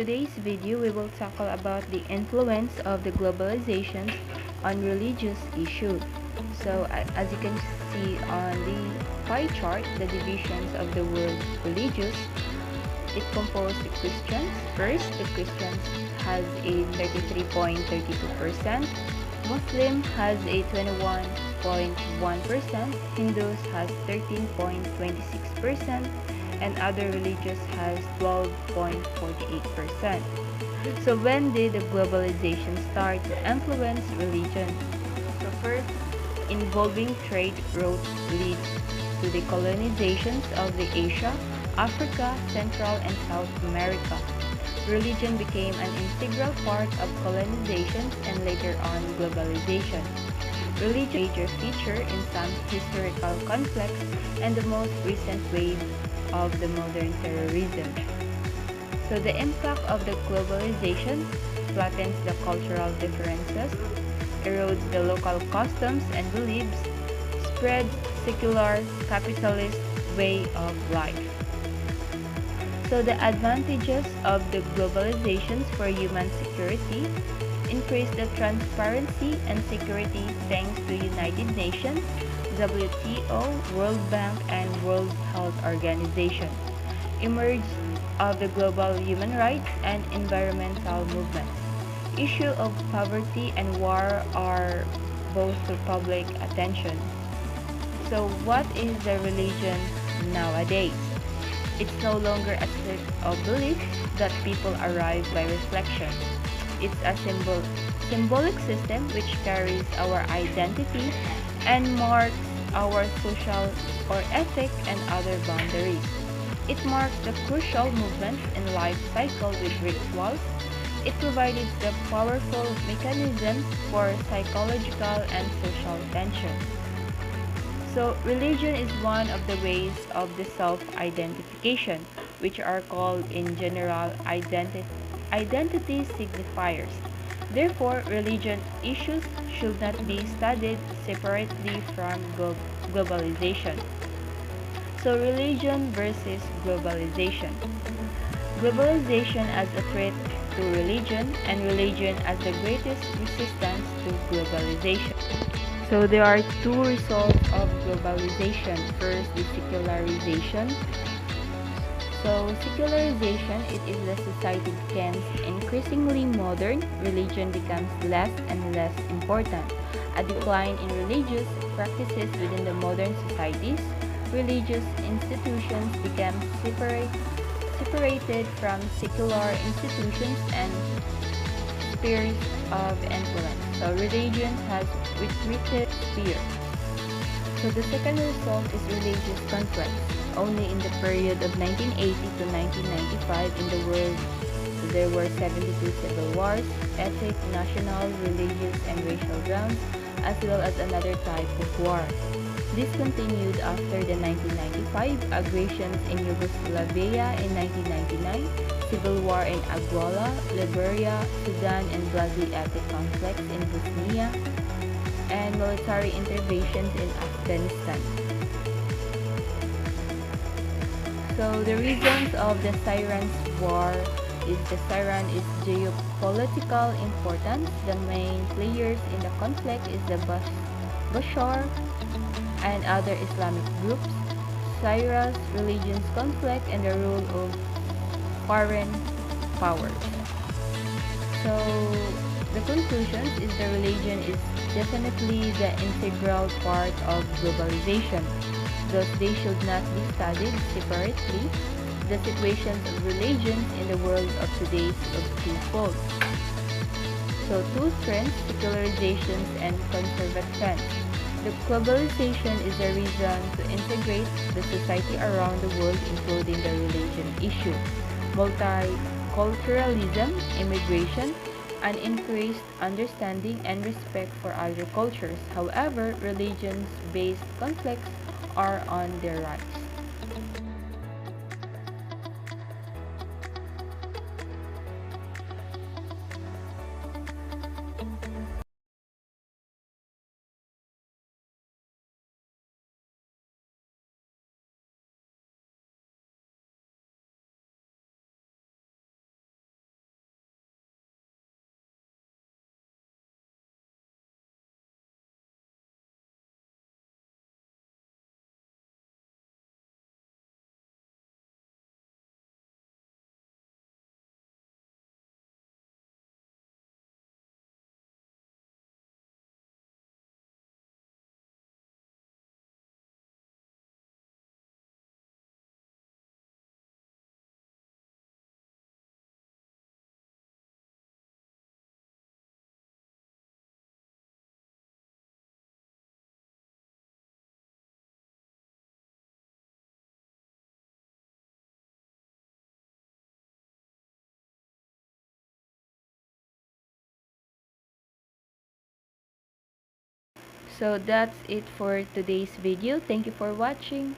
today's video, we will tackle about the influence of the globalization on religious issues. So, as you can see on the pie chart, the divisions of the world religious, it composed the Christians. First, the Christians has a 33.32%, Muslim has a 21.1%, Hindus has 13.26%, and other religious has 12.48%. So when did the globalization start to influence religion? So first, involving trade routes lead to the colonizations of the Asia, Africa, Central and South America. Religion became an integral part of colonizations and later on globalization. Religion is a major feature in some historical conflicts and the most recent wave of the modern terrorism. So the impact of the globalization flattens the cultural differences, erodes the local customs and beliefs, spreads secular capitalist way of life. So the advantages of the globalizations for human security increase the transparency and security thanks to United Nations, WTO, World Bank, and World Health Organization. Emerge of the global human rights and environmental movements. Issue of poverty and war are both to public attention. So what is the religion nowadays? It's no longer a set of beliefs that people arrive by reflection. It's a symbolic system which carries our identity and marks our social or ethic and other boundaries. It marks the crucial movements in life cycle with rituals. It provided the powerful mechanisms for psychological and social tension. So, religion is one of the ways of the self-identification, which are called in general identity signifiers. Therefore, religion issues should not be studied separately from globalization. So, religion versus globalization. Globalization as a threat to religion and religion as the greatest resistance to globalization. So, there are two results of globalization. First, the secularization. So, secularization, it is the society becomes increasingly modern, religion becomes less and less important. A decline in religious practices within the modern societies, religious institutions become separated from secular institutions and spheres of influence. So, religion has retreated sphere. So, the second result is religious conflicts. Only in the period of 1980 to 1995 in the world, there were 72 civil wars, ethnic, national, religious, and racial grounds, as well as another type of war. This continued after the 1995 aggressions in Yugoslavia in 1999, civil war in Angola, Liberia, Sudan, and bloody ethnic conflicts in Bosnia, and military interventions in Afghanistan. So the reasons of the Syrian war is the Syrian is geopolitical importance. The main players in the conflict is the Bashar and other Islamic groups, Syria's religious conflict, and the rule of foreign powers. So the conclusion is the religion is definitely the integral part of globalization. Thus, they should not be studied separately. The situations of religions in the world of today is of twofold. So, two trends, secularizations and conservative trends. The globalization is a reason to integrate the society around the world, including the religion issue. Multiculturalism, immigration, an increased understanding and respect for other cultures. However, religions-based conflicts are on their rise. So that's it for today's video. Thank you for watching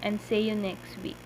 and see you next week.